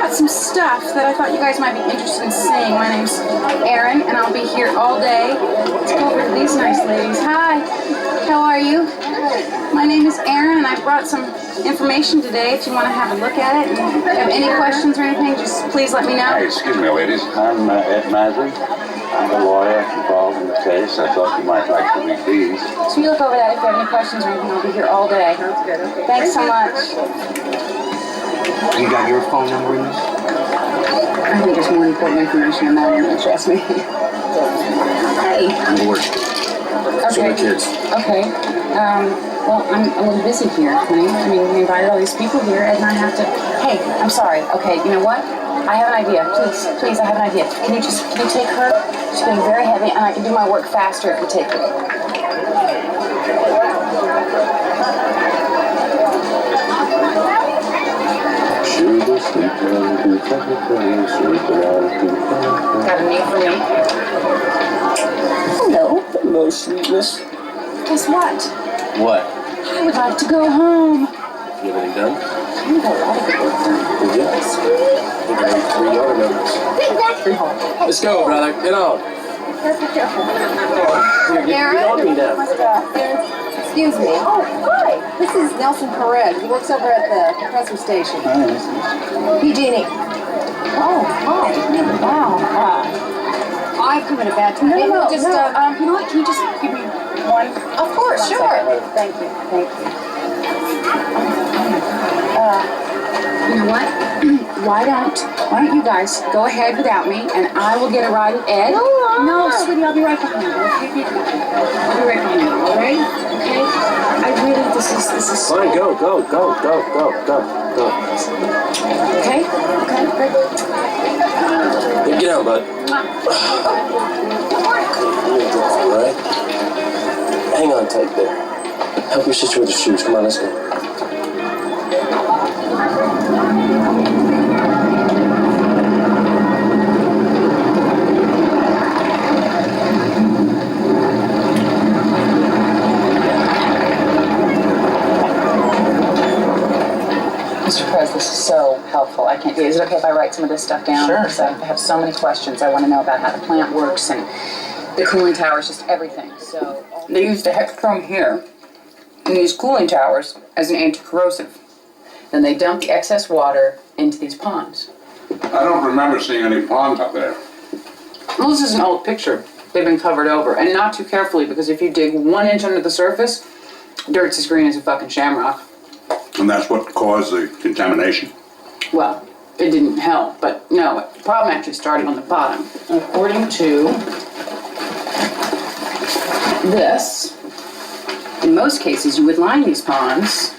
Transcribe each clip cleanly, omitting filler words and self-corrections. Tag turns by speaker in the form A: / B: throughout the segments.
A: got some stuff that I thought you guys might be interested in seeing. My name's Erin, and I'll be here all day. Let's go over to these nice ladies. Hi, how are you? My name is Erin, and I brought some information today if you want to have a look at it. And if you have any questions or anything, just please let me know.
B: Hey, excuse me, ladies. I'm Ed Mazzy. I'm a lawyer involved in the case. I thought you might like to read these.
A: So you look over that if you have any questions or anything. I'll be here all day. Sounds good. Okay. Thanks so much.
C: You got your phone number in this?
A: I think there's more important information than that, and trust me. Hey.
C: I'm bored.
A: Okay.
C: So my kids.
A: Okay. Well, I'm a little busy here, honey. I mean, we invited all these people here, and I have to... Hey, I'm sorry. Okay, you know what? I have an idea. Please, I have an idea. Can you take her? She's being very heavy, and I can do my work faster if you take her. Got a need for me? Hello.
C: Hello, sweetness.
A: Guess what?
C: What?
A: I would like to go home.
C: You have anything done?
A: I got a lot of good work done.
C: Did you? I think I have 3 yard numbers. Let's go, brother. Get on.
D: Aaron?
C: Now.
D: Excuse me. Oh, hi. This is Nelson Perez. He works over at the compressor station. PG&E. Oh, hi. Wow. I've come at a bad time.
A: No.
D: You know what?
A: Can you just give me one?
D: Of course, sure.
A: Thank you. You know what? Why don't you guys go ahead without me, and I will get a ride with Ed. No, sweetie, I'll be right behind you. Okay, I'll be right behind you. All right? Okay. I really, this is.
C: Fine, go.
A: Okay. Great.
C: Yeah, get out, bud. All right. Hang on tight there. Help your sister with the shoes. Come on, let's go.
A: Mr. Perez, this is so helpful. I can't do it. Is it okay if I write some of this stuff down?
C: Sure.
A: Because I have so many questions. I want to know about how the plant works and the cooling towers, just everything. So they use the hexchrome here in these cooling towers as an anti-corrosive. Then they dump the excess water into these ponds.
B: I don't remember seeing any ponds up there.
A: Well, this is an old picture. They've been covered over, and not too carefully, because if you dig 1 inch under the surface, dirt's as green as a fucking shamrock.
B: And that's what caused the contamination?
A: Well, it didn't help, but no, the problem actually started on the bottom. According to this, in most cases you would line these ponds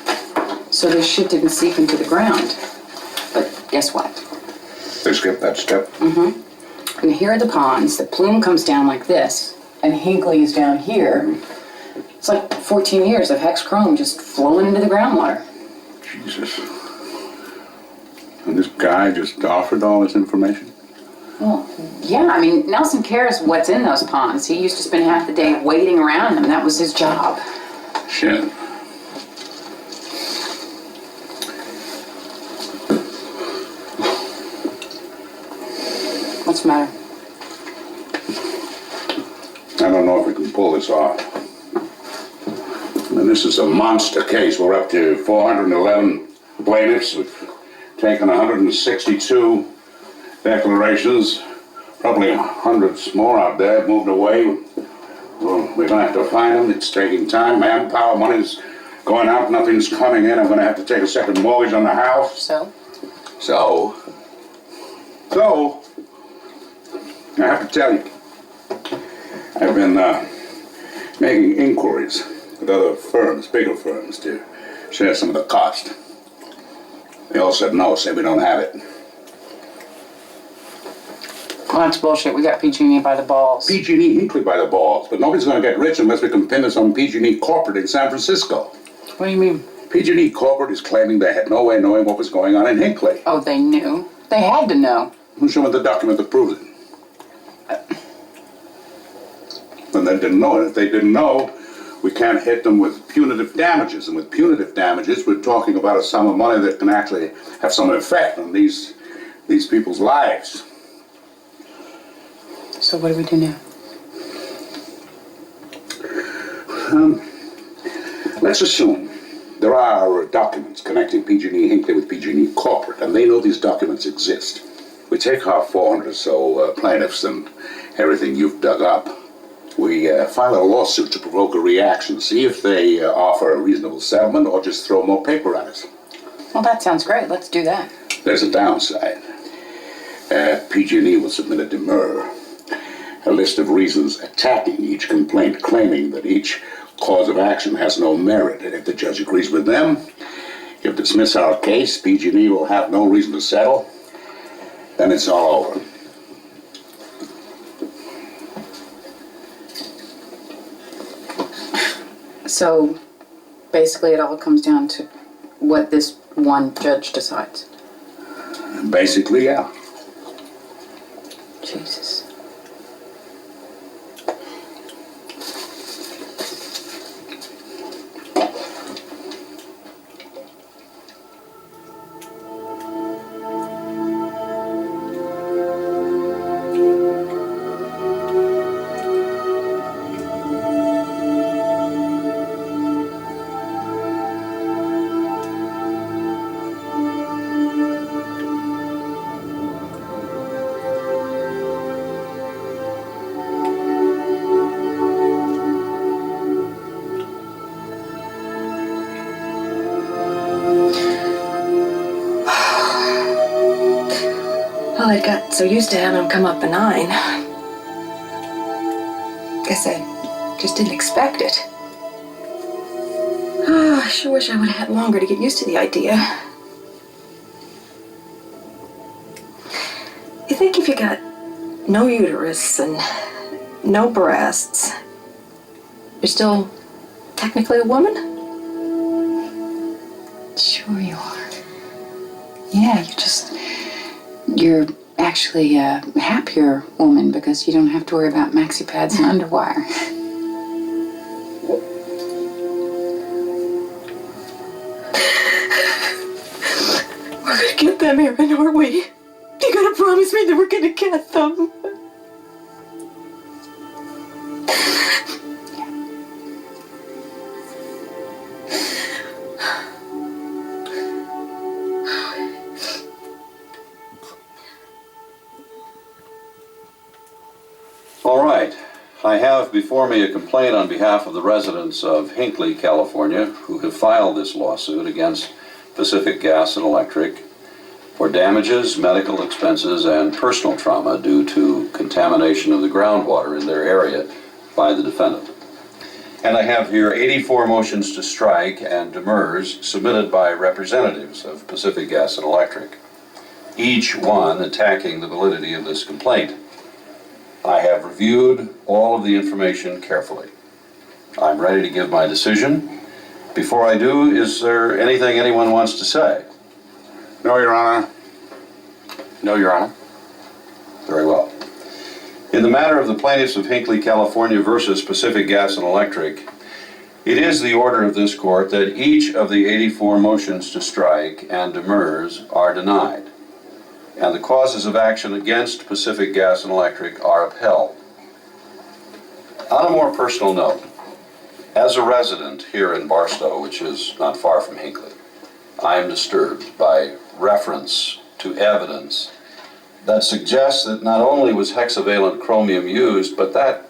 A: so this shit didn't seep into the ground. But guess what?
B: They skipped that step?
A: Mm-hmm. And here are the ponds. The plume comes down like this, and Hinkley is down here. It's like 14 years of hex chrome just flowing into the groundwater.
B: Jesus. And this guy just offered all this information?
A: Well, yeah, I mean, Nelson cares what's in those ponds. He used to spend half the day wading around them. That was his job.
B: Shit.
A: What's the matter?
B: I don't know if we can pull this off. And this is a monster case. We're up to 411 plaintiffs. We've taken 162 declarations. Probably hundreds more out there moved away. Well, we're going to have to find them. It's taking time. Manpower, money's going out. Nothing's coming in. I'm going to have to take a second mortgage on the house. So, I have to tell you, I've been making inquiries with other firms, bigger firms, to share some of the cost. They all said no, say we don't have it.
A: Well, that's bullshit. We got PG&E by the balls.
B: PG&E Hinkley by the balls, but nobody's going to get rich unless we can pin this on PG&E corporate in San Francisco.
A: What do you mean?
B: PG&E corporate is claiming they had no way of knowing what was going on in Hinkley.
A: Oh, they knew. They had to know.
B: Who's showing the document that proves it? And they didn't know. And if they didn't know, we can't hit them with punitive damages. And with punitive damages, we're talking about a sum of money that can actually have some effect on these these people's lives.
A: So what do we do now?
B: Let's assume there are documents connecting PG&E Hinckley with PG&E Corporate, and they know these documents exist. We take our 400 or so plaintiffs and everything you've dug up. We file a lawsuit to provoke a reaction, see if they offer a reasonable settlement or just throw more paper at us.
A: Well, that sounds great. Let's do that.
B: There's a downside. PG&E will submit a demur, a list of reasons attacking each complaint, claiming that each cause of action has no merit. And if the judge agrees with them, he'll dismiss our case. PG&E will have no reason to settle. Then it's all over.
A: So basically it all comes down to what this one judge decides.
B: Basically, yeah.
A: Jesus.
D: Well, I got so used to having them come up benign. Guess I just didn't expect it. Oh, I sure wish I would have had longer to get used to the idea. You think if you got no uterus and no breasts, you're still technically a woman?
A: Sure you are. Yeah, you're actually a happier woman because you don't have to worry about maxi pads and underwire.
D: We're gonna get them, Aaron, aren't we? You gotta promise me that we're gonna get them.
E: All right. I have before me a complaint on behalf of the residents of Hinckley, California, who have filed this lawsuit against Pacific Gas and Electric for damages, medical expenses, and personal trauma due to contamination of the groundwater in their area by the defendant. And I have here 84 motions to strike and demurs submitted by representatives of Pacific Gas and Electric, each one attacking the validity of this complaint. I have reviewed all of the information carefully. I'm ready to give my decision. Before I do, is there anything anyone wants to say?
B: No, Your Honor.
E: No, Your Honor. Very well. In the matter of the plaintiffs of Hinckley, California versus Pacific Gas and Electric, it is the order of this court that each of the 84 motions to strike and demurs are denied, and the causes of action against Pacific Gas and Electric are upheld. On a more personal note, as a resident here in Barstow, which is not far from Hinckley, I am disturbed by reference to evidence that suggests that not only was hexavalent chromium used, but that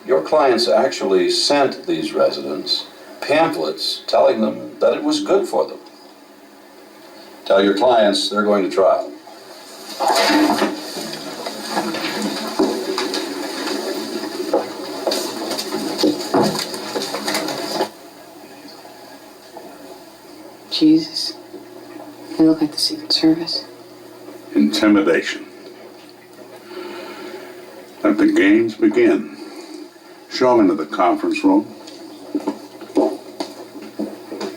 E: your clients actually sent these residents pamphlets telling them that it was good for them. Tell your clients they're going to trial.
A: Jesus. They look like the Secret Service.
B: Intimidation. Let the games begin. Show them into the conference room.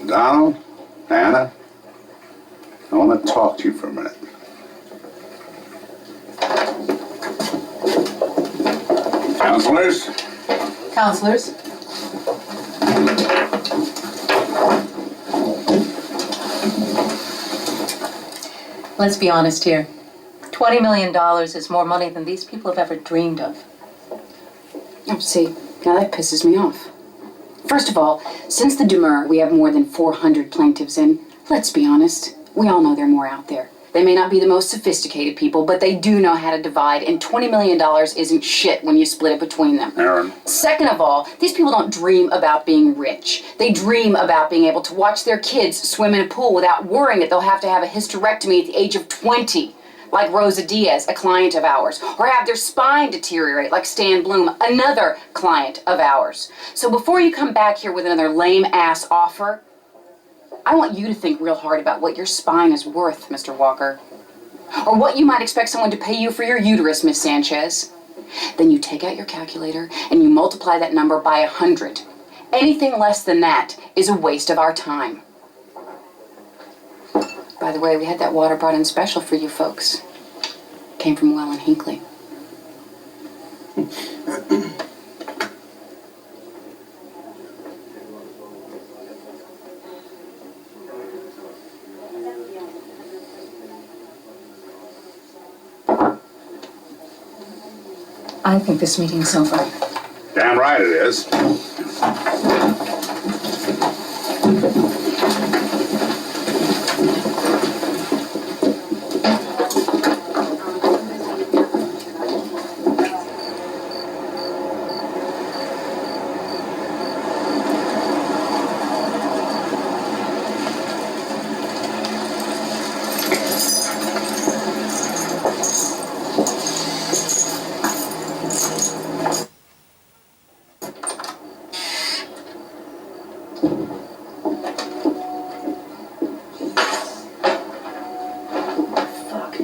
B: Donald, Anna, I want to talk to you for a minute. Counselors?
A: Counselors?
F: Let's be honest here. $20 million is more money than these people have ever dreamed of.
A: Oh, see, now that pisses me off. First of all, since the demur, we have more than 400 plaintiffs, and let's be honest, we all know there are more out there. They may not be the most sophisticated people, but they do know how to divide, and $20 million isn't shit when you split it between them.
B: Aaron.
A: Second of all, these people don't dream about being rich. They dream about being able to watch their kids swim in a pool without worrying that they'll have to have a hysterectomy at the age of 20, like Rosa Diaz, a client of ours, or have their spine deteriorate like Stan Bloom, another client of ours. So before you come back here with another lame-ass offer, I want you to think real hard about what your spine is worth, Mr. Walker. Or what you might expect someone to pay you for your uterus, Miss Sanchez. Then you take out your calculator and you multiply that number by 100. Anything less than that is a waste of our time. By the way, we had that water brought in special for you folks. Came from Well and Hinckley.
F: I think this meeting's over.
B: Damn right it is.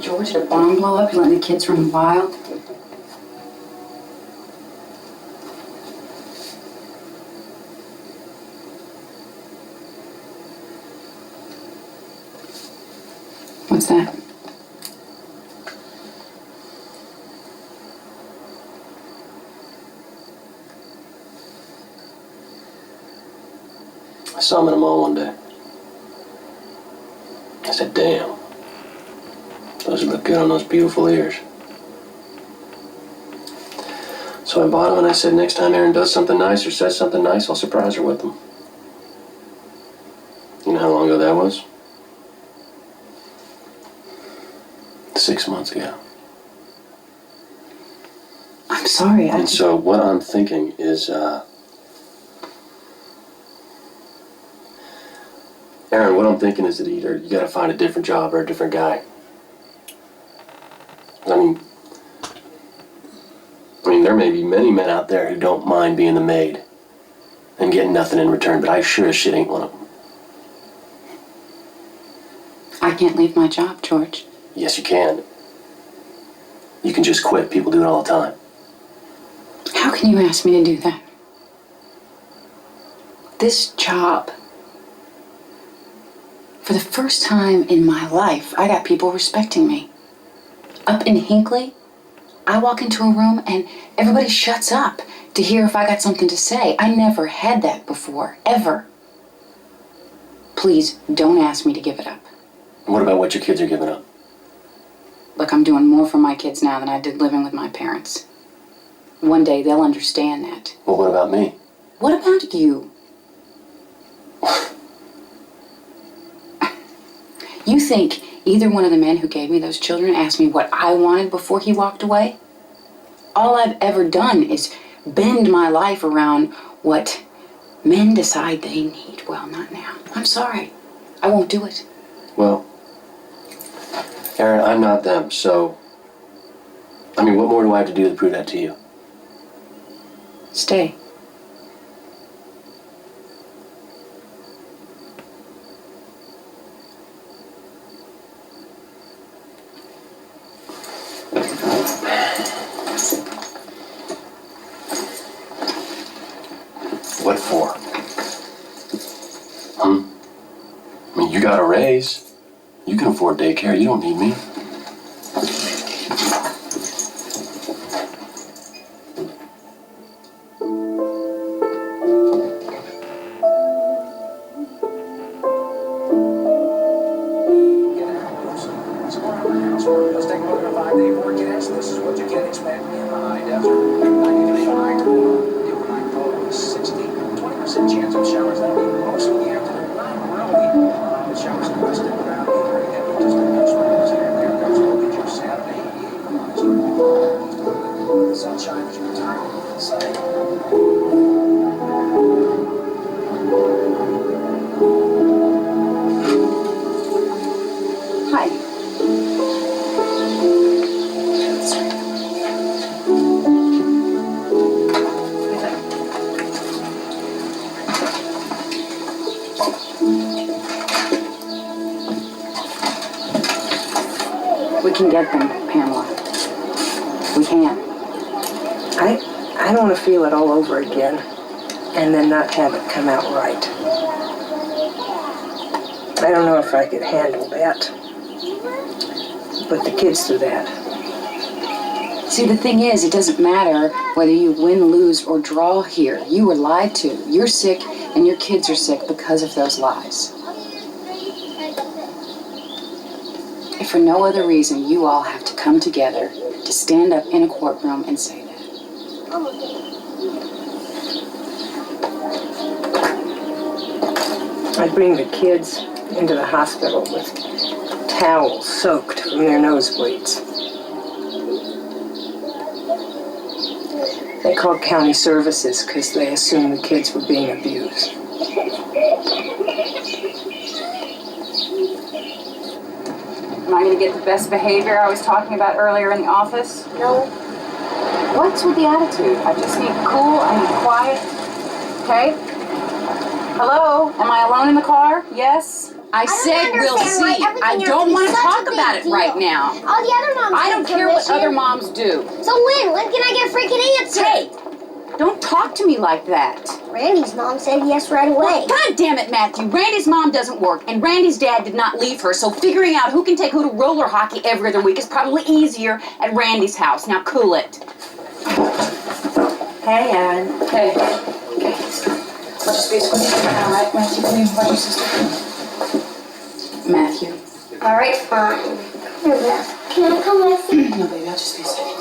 A: George, did a bomb blow up? You letting the kids run wild? What's that?
C: I saw him in a mall one day. I said, damn. Those would look good on those beautiful ears. So I bought them and I said, next time Erin does something nice or says something nice, I'll surprise her with them. You know how long ago that was? 6 months ago.
A: I'm sorry.
C: And so what I'm thinking is, Erin, what I'm thinking is that either you gotta find a different job or a different guy. I mean, there may be many men out there who don't mind being the maid and getting nothing in return, but I sure as shit ain't one of them.
A: I can't leave my job, George.
C: Yes, you can. You can just quit. People do it all the time.
A: How can you ask me to do that? This job, for the first time in my life, I got people respecting me. Up in Hinckley, I walk into a room and everybody shuts up to hear if I got something to say. I never had that before, ever. Please don't ask me to give it up.
C: What about what your kids are giving up?
A: Look, I'm doing more for my kids now than I did living with my parents. One day they'll understand that.
C: Well, what about me?
A: What about you? You think either one of the men who gave me those children asked me what I wanted before he walked away? All I've ever done is bend my life around what men decide they need. Well, not now. I'm sorry. I won't do it.
C: Well, Erin, I'm not them, so... I mean, what more do I have to do to prove that to you?
A: Stay.
C: What for? I mean, you got a raise. You can afford daycare. You don't need me.
G: In a 5-day forecast, this is what you can expect in the high desert. 90-day high tomorrow. The overnight low is 60. 20% chance of showers that will be mostly in the afternoon. Not really. Showers in western around the area. Just a few sprinkles here and there. Those will get you Saturday. The sunshine is returning. Sunny.
A: Hi. We can get them, Pamela. We can.
H: I don't want to feel it all over again and then not have it come out right. I don't know if I could handle that. Put the kids through that.
A: See, the thing is, it doesn't matter whether you win, lose, or draw here. You were lied to. You're sick, and your kids are sick because of those lies. If for no other reason, you all have to come together to stand up in a courtroom and say that.
H: I'd bring the kids into the hospital with towels soaked from their nosebleeds. They called county services because they assumed the kids were being abused.
A: Am I going to get the best behavior I was talking about earlier in the office?
D: No.
A: What's with the attitude? I just need cool, I need quiet. Okay? Hello? Am I alone in the car? Yes? I said we'll see. I don't want to talk about it right now.
I: All the other moms
A: I don't care what other moms do.
I: So when can I get a freaking answer?
A: Hey, don't talk to me like that.
I: Randy's mom said yes right away.
A: God damn it, Matthew. Randy's mom doesn't work, and Randy's dad did not leave her, so figuring out who can take who to roller hockey every other week is probably easier at Randy's house. Now cool it.
H: Hey, Aaron.
A: Hey. Okay. Watch your space. All right, Matthew, come here. Watch your sister. Matthew.
I: All right, fine. Come here, Beth. Can I come with you?
A: No, baby, I'll just be a second.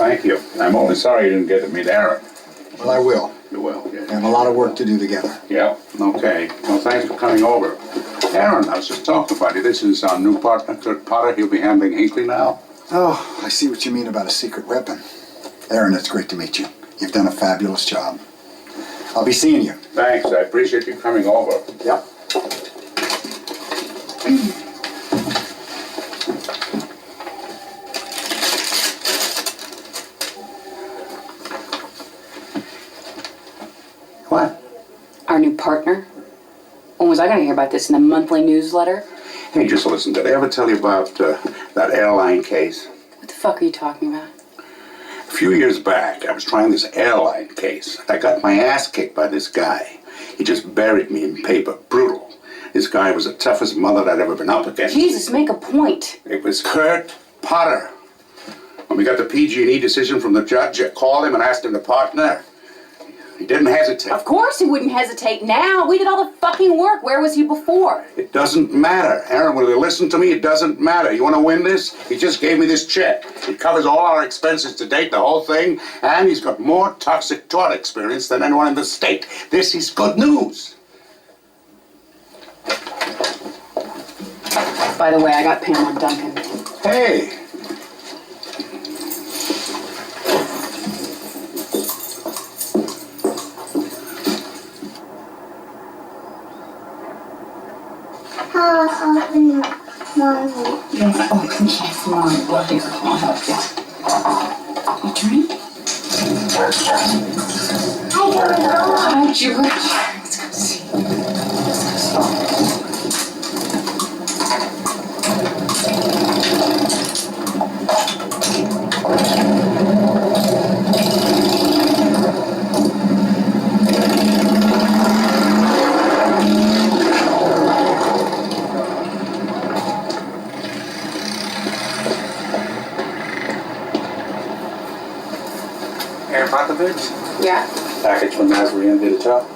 B: Thank you. I'm only sorry you didn't get to meet Aaron.
J: Well, I will.
B: You will,
J: We
B: yeah.
J: have a lot of work to do together.
B: Yeah, okay. Well, thanks for coming over. Aaron, I was just talking about you. This is our new partner, Kurt Potter. He'll be handling Hinckley now.
J: Oh, I see what you mean about a secret weapon. Aaron, it's great to meet you. You've done a fabulous job. I'll be seeing you.
B: Thanks. I appreciate you coming over.
J: Yep.
B: What?
A: Our new partner? When was I going to hear about this? In the monthly newsletter?
B: Hey, just listen. Did I ever tell you about that airline case?
A: What the fuck are you talking about?
B: A few years back, I was trying this airline case. I got my ass kicked by this guy. He just buried me in paper. Brutal. This guy was the toughest mother I'd ever been up against.
A: Jesus, make a point.
B: It was Kurt Potter. When we got the PG&E decision from the judge, I called him and asked him to partner. He didn't hesitate.
A: Of course he wouldn't hesitate now. We did all the fucking work. Where was he before?
B: It doesn't matter. Aaron, will you listen to me? It doesn't matter. You want to win this? He just gave me this check. It covers all our expenses to date, the whole thing, and he's got more toxic tort experience than anyone in the state. This is good news.
A: By the way, I got Pamela Duncan.
B: Hey.
A: Yes, oh, yes, Mom. Oh, dear. I'll help you. You drink? Hi, George. Let's go see. Let's go see.
K: goods.
A: Yeah.
K: Package from Nazarene did a job.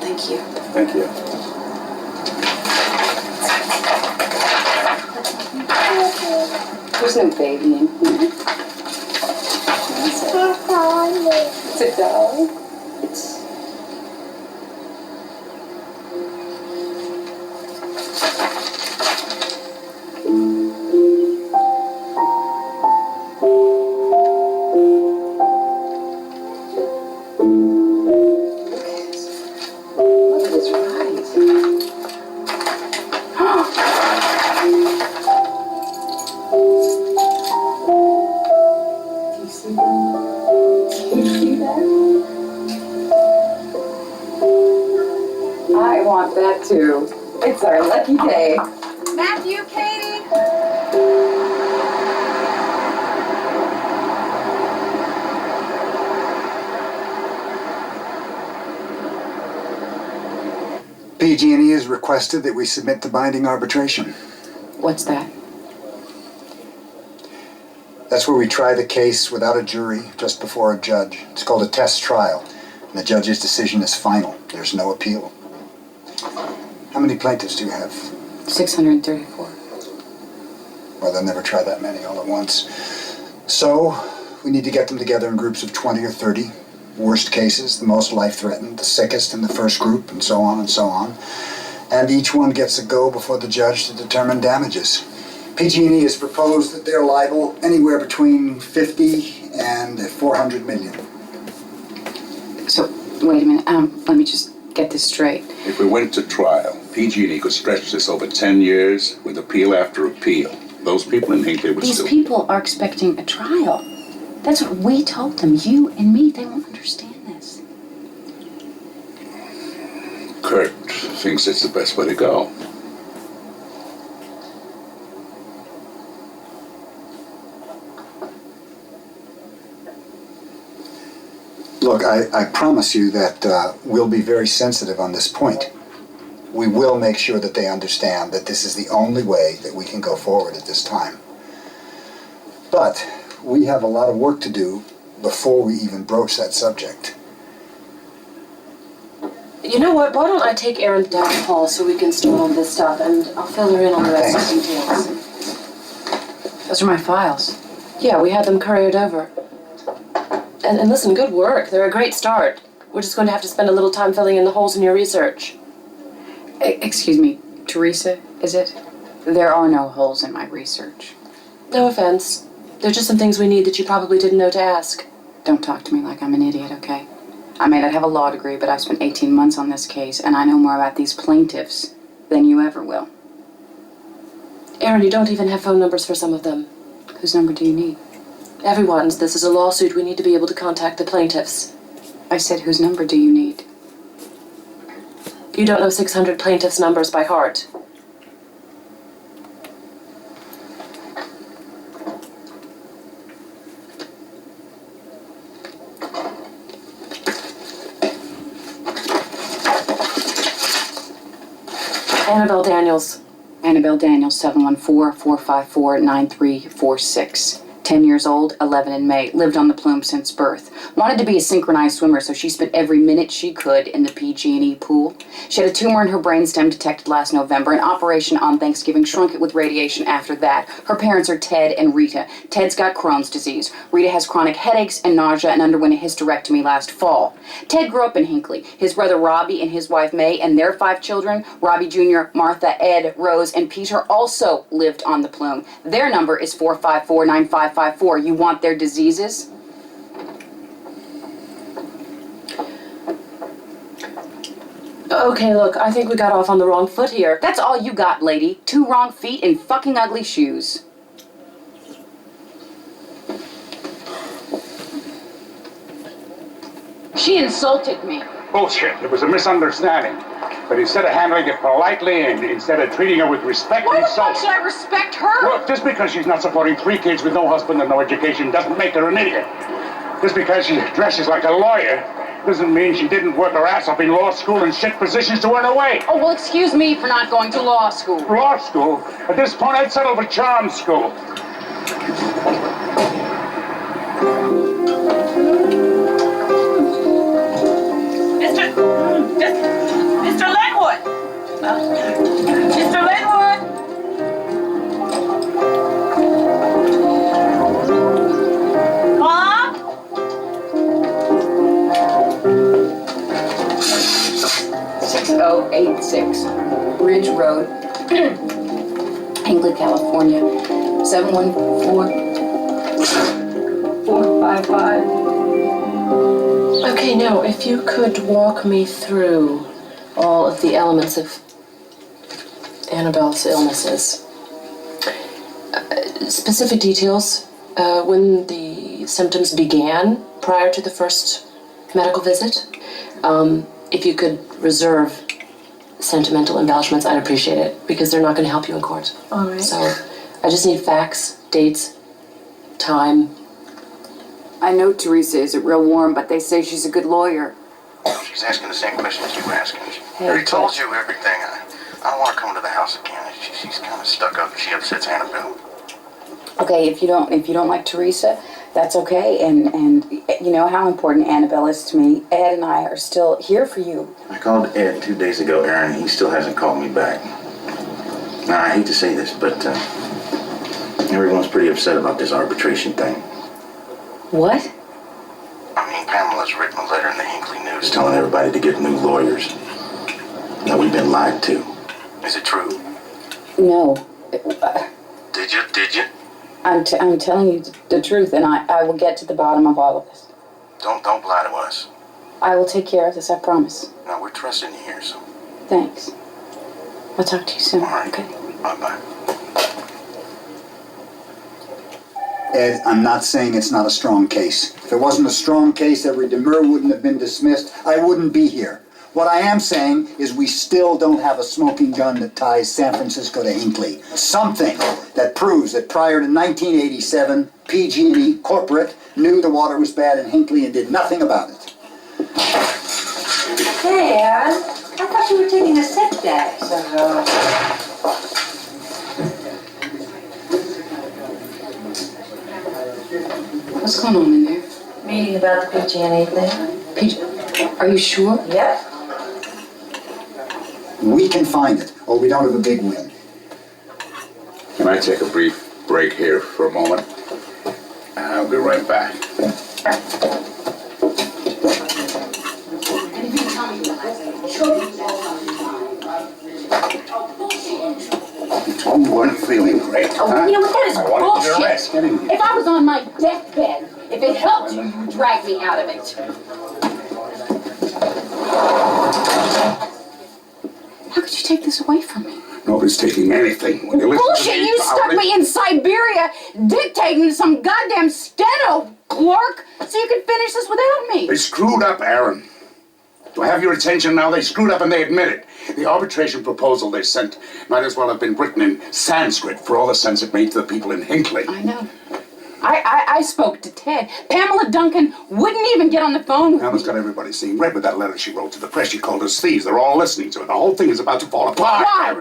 A: Thank you.
K: Thank you.
A: There's no baby in here. It's a doll. It's... Look at his eyes. Do you see that? Do you see that? I want that too. It's our lucky day.
D: Matthew, Katie.
J: PG&E has requested that we submit to binding arbitration.
A: What's that?
J: That's where we try the case without a jury, just before a judge. It's called a test trial, and the judge's decision is final. There's no appeal. How many plaintiffs do you have?
A: 634.
J: Well, they'll never try that many all at once. So, we need to get them together in groups of 20 or 30. Worst cases, the most life-threatened, the sickest in the first group, and so on and so on. And each one gets a go before the judge to determine damages. PG&E has proposed that they're liable anywhere between 50 and 400 million.
A: So, wait a minute. Let me just get this straight.
B: If we went to trial, PG&E could stretch this over 10 years with appeal after appeal. Those people in Hinckley would
A: These
B: still...
A: people are expecting a trial. That's what we told them. You and me, they won't understand this.
B: Kurt thinks it's the best way to go.
J: Look, I promise you that we'll be very sensitive on this point. We will make sure that they understand that this is the only way that we can go forward at this time. But we have a lot of work to do before we even broach that subject.
L: You know what? Why don't I take Erin down to Paul so we can store all this stuff, and I'll fill her in on the rest of the details.
A: Those are my files.
L: Yeah, we had them couriered over. And listen, good work. They're a great start. We're just going to have to spend a little time filling in the holes in your research.
A: Excuse me, Teresa, is it? There are no holes in my research.
L: No offense. There's just some things we need that you probably didn't know to ask.
A: Don't talk to me like I'm an idiot, okay? I may not have a law degree, but I've spent 18 months on this case, and I know more about these plaintiffs than you ever will.
L: Erin, you don't even have phone numbers for some of them.
A: Whose number do you need?
L: Everyone's. This is a lawsuit. We need to be able to contact the plaintiffs.
A: I said, whose number do you need?
L: You don't know 600 plaintiffs' numbers by heart. Annabelle Daniels.
A: Annabelle Daniels, 714-454-9346. 10 years old, 11 in May. Lived on the Plume since birth. Wanted to be a synchronized swimmer, so she spent every minute she could in the PG&E pool. She had a tumor in her brainstem detected last November. An operation on Thanksgiving shrunk it with radiation after that. Her parents are Ted and Rita. Ted's got Crohn's disease. Rita has chronic headaches and nausea and underwent a hysterectomy last fall. Ted grew up in Hinckley. His brother Robbie and his wife May and their 5 children, Robbie Jr., Martha, Ed, Rose, and Peter, also lived on the Plume. Their number is 454-9554. You want their diseases?
L: Okay, look, I think we got off on the wrong foot here.
A: That's all you got, lady. 2 wrong feet and fucking ugly shoes. She insulted me.
B: Bullshit. It was a misunderstanding. But instead of handling it politely and instead of treating her with respect
A: Why
B: and
A: the fuck
B: so...
A: should I respect her?
B: Look, just because she's not supporting 3 kids with no husband and no education doesn't make her an idiot. Just because she dresses like a lawyer Doesn't mean she didn't work her ass up in law school in shit positions to earn her way.
A: Oh, well, excuse me for not going to law school.
B: Law school? At this point, I'd settle for charm school.
M: Mr. Linwood! Mr. Linwood! Mom?
A: 6086 Ridge Road, Hinckley, California, 714-455.
L: Okay, now if you could walk me through all of the elements of Annabelle's illnesses. Specific details, when the symptoms began prior to the first medical visit. If you could reserve sentimental embellishments, I'd appreciate it, because they're not going to help you in court.
A: All right.
L: So I just need facts, dates, time.
A: I know Teresa isn't real warm, but they say she's a good lawyer.
K: She's asking the same questions you were asking.
A: Hey,
K: I already told you everything. I don't want her coming to the house again. She's kind of stuck up. She upsets Annabelle.
A: Okay, if you don't like Teresa, that's okay. And you know how important Annabelle is to me. Ed and I are still here for you.
K: I called Ed 2 days ago, Aaron. He still hasn't called me back. Now, I hate to say this, but everyone's pretty upset about this arbitration thing.
A: What?
K: I mean, Pamela's written a letter in the Hinckley News telling everybody to get new lawyers. Now, we've been lied to. Is it true?
A: No.
K: Did you?
A: I'm telling you the truth, and I will get to the bottom of all of this.
K: Don't lie to us.
A: I will take care of this, I promise.
K: Now, we're trusting you here, so.
A: Thanks. I'll talk to you soon.
K: All right.
A: Okay.
K: Bye-bye.
J: Ed, I'm not saying it's not a strong case. If it wasn't a strong case, every demur wouldn't have been dismissed. I wouldn't be here. What I am saying is we still don't have a smoking gun that ties San Francisco to Hinckley. Something that proves that prior to 1987, PG&E Corporate knew the water was bad in Hinckley and did nothing about it.
D: Hey, Aaron. I thought you were taking a sick day.
A: What's going on in there?
D: Meeting about the PG&E thing?
A: Are you sure?
D: Yep.
J: We can find it, or we don't have a big win.
B: Can I take a brief break here for a moment? I'll be right back. You weren't feeling great,
A: Oh,
B: huh?
A: you know what? That is
B: I wanted you to
A: bullshit.
B: rest. Get in here.
A: If I was on my deathbed, if it helped you, you'd drag me out of it. How could you take this away from me?
B: Nobody's taking anything. When you listen
A: Bullshit!
B: to me,
A: You stuck me in Siberia dictating to some goddamn steno clerk so you could finish this without me.
B: They screwed up, Aaron. Do I have your attention now? They screwed up and they admit it. The arbitration proposal they sent might as well have been written in Sanskrit for all the sense it made to the people in Hinckley.
A: I know. I spoke to Ted. Pamela Duncan wouldn't even get on the phone with
B: Pamela's
A: me.
B: got everybody seeing red with that letter she wrote to the press. She called us thieves. They're all listening to it. The whole thing is about to fall apart.
A: Why?